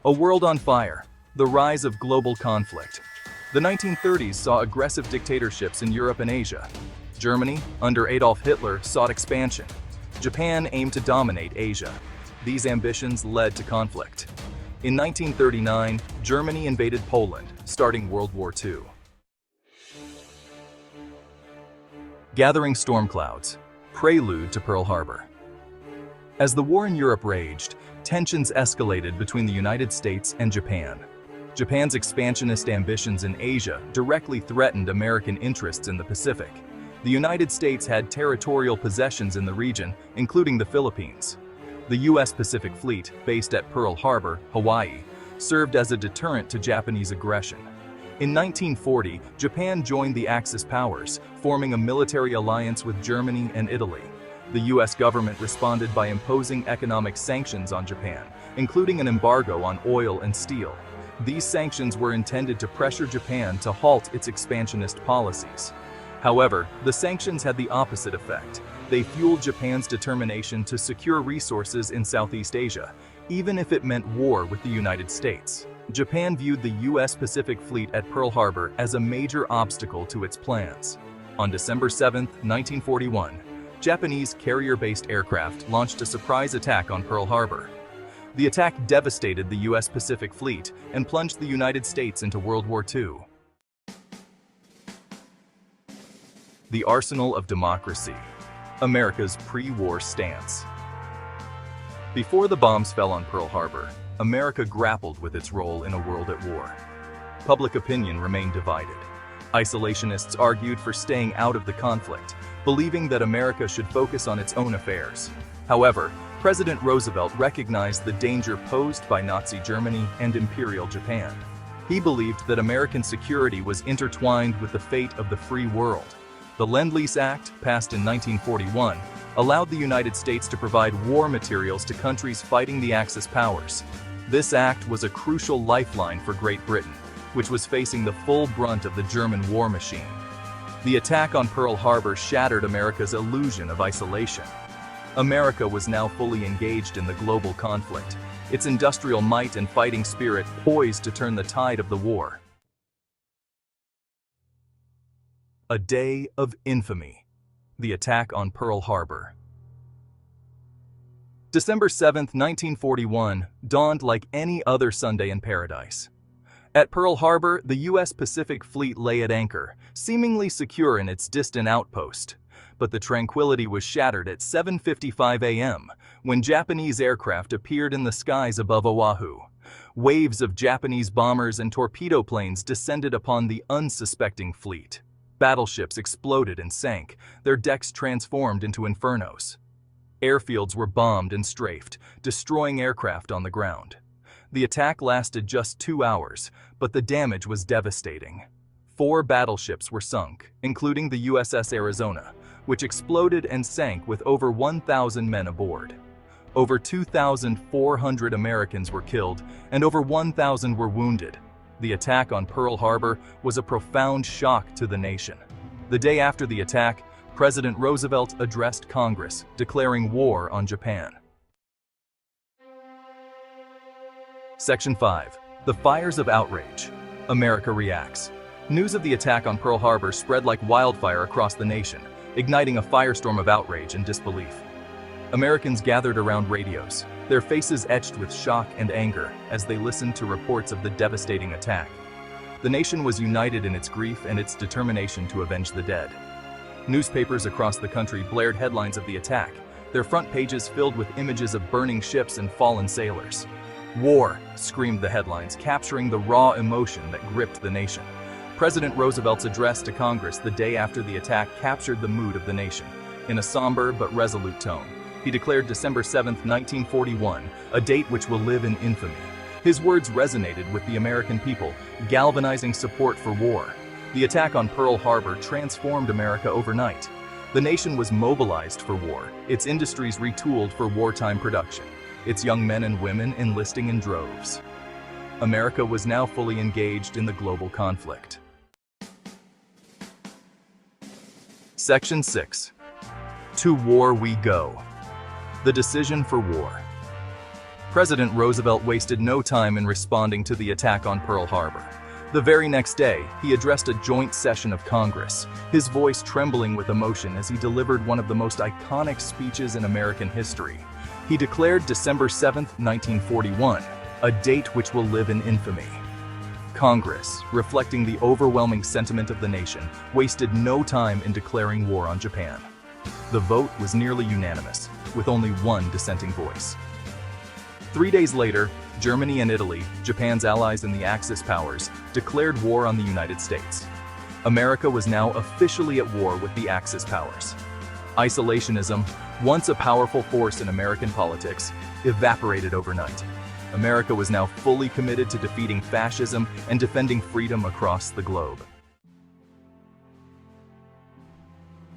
A world on fire. The rise of global conflict. The 1930s saw aggressive dictatorships in Europe and Asia. Germany, under Adolf Hitler, sought expansion. Japan aimed to dominate Asia. These ambitions led to conflict. In 1939, Germany invaded Poland, starting World War II. Gathering storm clouds. Prelude to Pearl Harbor. As the war in Europe raged, tensions escalated between the United States and Japan. Japan's expansionist ambitions in Asia directly threatened American interests in the Pacific. The United States had territorial possessions in the region, including the Philippines. The U.S. Pacific Fleet, based at Pearl Harbor, Hawaii, served as a deterrent to Japanese aggression. In 1940, Japan joined the Axis powers, forming a military alliance with Germany and Italy. The U.S. government responded by imposing economic sanctions on Japan, including an embargo on oil and steel. These sanctions were intended to pressure Japan to halt its expansionist policies. However, the sanctions had the opposite effect. They fueled Japan's determination to secure resources in Southeast Asia, even if it meant war with the United States. Japan viewed the U.S. Pacific Fleet at Pearl Harbor as a major obstacle to its plans. On December 7, 1941, Japanese carrier-based aircraft launched a surprise attack on Pearl Harbor. The attack devastated the U.S. Pacific Fleet and plunged the United States into World War II. The Arsenal of Democracy. America's pre-war stance. Before the bombs fell on Pearl Harbor, America grappled with its role in a world at war. Public opinion remained divided. Isolationists argued for staying out of the conflict, believing that America should focus on its own affairs. However, President Roosevelt recognized the danger posed by Nazi Germany and Imperial Japan. He believed that American security was intertwined with the fate of the free world. The Lend-Lease Act, passed in 1941, allowed the United States to provide war materials to countries fighting the Axis powers. This act was a crucial lifeline for Great Britain, which was facing the full brunt of the German war machine. The attack on Pearl Harbor shattered America's illusion of isolation. America was now fully engaged in the global conflict, its industrial might and fighting spirit poised to turn the tide of the war. A day of infamy. The attack on Pearl Harbor. December 7, 1941, dawned like any other Sunday in paradise. At Pearl Harbor, the U.S. Pacific Fleet lay at anchor, seemingly secure in its distant outpost. But the tranquility was shattered at 7:55 a.m., when Japanese aircraft appeared in the skies above Oahu. Waves of Japanese bombers and torpedo planes descended upon the unsuspecting fleet. Battleships exploded and sank, their decks transformed into infernos. Airfields were bombed and strafed, destroying aircraft on the ground. The attack lasted just 2 hours, but the damage was devastating. 4 battleships were sunk, including the USS Arizona, which exploded and sank with over 1,000 men aboard. Over 2,400 Americans were killed, and over 1,000 were wounded. The attack on Pearl Harbor was a profound shock to the nation. The day after the attack, President Roosevelt addressed Congress, declaring war on Japan. Section 5. The Fires of Outrage. America reacts. News of the attack on Pearl Harbor spread like wildfire across the nation, igniting a firestorm of outrage and disbelief. Americans gathered around radios, their faces etched with shock and anger as they listened to reports of the devastating attack. The nation was united in its grief and its determination to avenge the dead. Newspapers across the country blared headlines of the attack, their front pages filled with images of burning ships and fallen sailors. "War," screamed the headlines, capturing the raw emotion that gripped the nation. President Roosevelt's address to Congress the day after the attack captured the mood of the nation. In a somber but resolute tone, he declared December 7, 1941, a date which will live in infamy. His words resonated with the American people, galvanizing support for war. The attack on Pearl Harbor transformed America overnight. The nation was mobilized for war, its industries retooled for wartime production, its young men and women enlisting in droves. America was now fully engaged in the global conflict. Section 6. To war we go. The decision for war. President Roosevelt wasted no time in responding to the attack on Pearl Harbor. The very next day, he addressed a joint session of Congress, his voice trembling with emotion as he delivered one of the most iconic speeches in American history. He declared December 7, 1941, a date which will live in infamy. Congress, reflecting the overwhelming sentiment of the nation, wasted no time in declaring war on Japan. The vote was nearly unanimous, with only one dissenting voice. 3 days later, Germany and Italy, Japan's allies in the Axis powers, declared war on the United States. America was now officially at war with the Axis powers. Isolationism, once a powerful force in American politics, evaporated overnight. America was now fully committed to defeating fascism and defending freedom across the globe.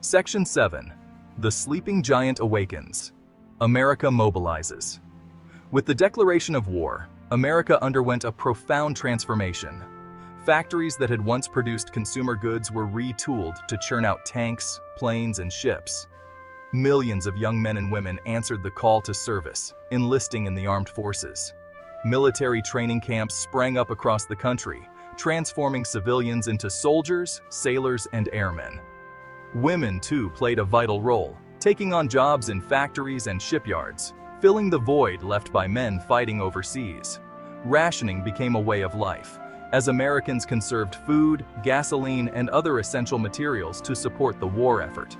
Section 7. The Sleeping Giant Awakens. America mobilizes. With the declaration of war, America underwent a profound transformation. Factories that had once produced consumer goods were retooled to churn out tanks, planes, and ships. Millions of young men and women answered the call to service, enlisting in the armed forces. Military training camps sprang up across the country, transforming civilians into soldiers, sailors, and airmen. Women, too, played a vital role, taking on jobs in factories and shipyards, filling the void left by men fighting overseas. Rationing became a way of life, as Americans conserved food, gasoline, and other essential materials to support the war effort.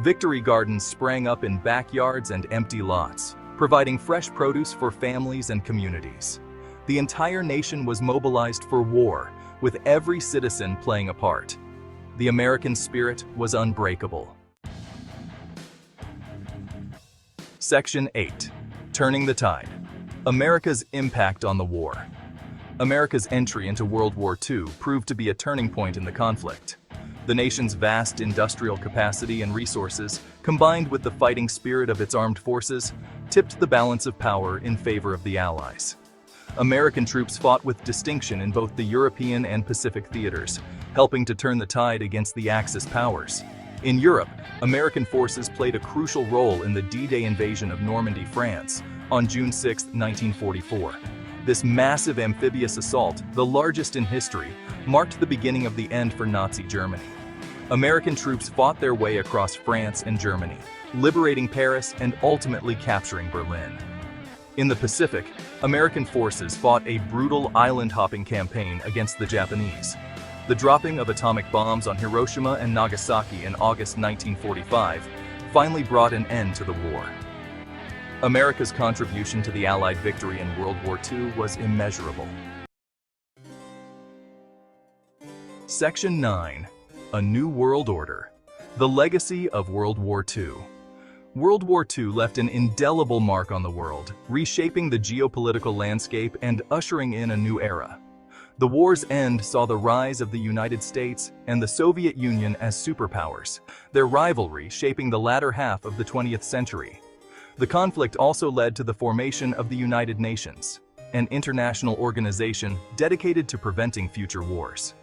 Victory gardens sprang up in backyards and empty lots, providing fresh produce for families and communities. The entire nation was mobilized for war, with every citizen playing a part. The American spirit was unbreakable. Section 8. Turning the Tide. America's impact on the war. America's entry into World War II proved to be a turning point in the conflict. The nation's vast industrial capacity and resources, combined with the fighting spirit of its armed forces, tipped the balance of power in favor of the Allies. American troops fought with distinction in both the European and Pacific theaters, helping to turn the tide against the Axis powers. In Europe, American forces played a crucial role in the D-Day invasion of Normandy, France, on June 6, 1944. This massive amphibious assault, the largest in history, marked the beginning of the end for Nazi Germany. American troops fought their way across France and Germany, liberating Paris and ultimately capturing Berlin. In the Pacific, American forces fought a brutal island-hopping campaign against the Japanese. The dropping of atomic bombs on Hiroshima and Nagasaki in August 1945 finally brought an end to the war. America's contribution to the Allied victory in World War II was immeasurable. Section 9. A New World Order. The Legacy of World War II. World War II left an indelible mark on the world, reshaping the geopolitical landscape and ushering in a new era. The war's end saw the rise of the United States and the Soviet Union as superpowers, their rivalry shaping the latter half of the 20th century. The conflict also led to the formation of the United Nations, an international organization dedicated to preventing future wars.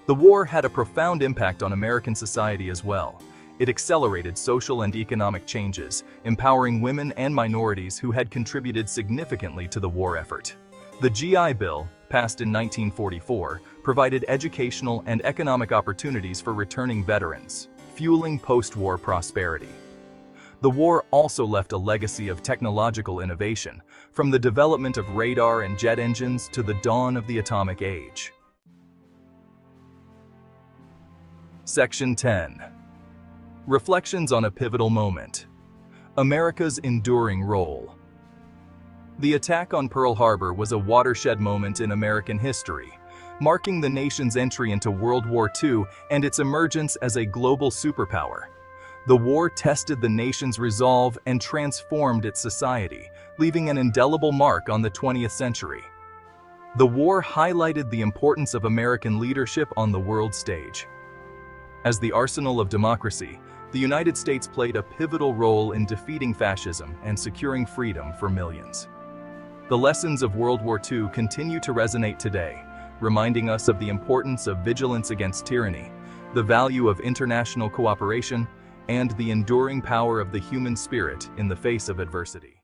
The war had a profound impact on American society as well. It accelerated social and economic changes, empowering women and minorities who had contributed significantly to the war effort. The GI Bill, passed in 1944, provided educational and economic opportunities for returning veterans, fueling post-war prosperity. The war also left a legacy of technological innovation, from the development of radar and jet engines to the dawn of the atomic age. Section 10. Reflections on a pivotal moment. America's enduring role. The attack on Pearl Harbor was a watershed moment in American history, marking the nation's entry into World War II and its emergence as a global superpower. The war tested the nation's resolve and transformed its society, leaving an indelible mark on the 20th century. The war highlighted the importance of American leadership on the world stage. As the arsenal of democracy, the United States played a pivotal role in defeating fascism and securing freedom for millions. The lessons of World War II continue to resonate today, reminding us of the importance of vigilance against tyranny, the value of international cooperation, and the enduring power of the human spirit in the face of adversity.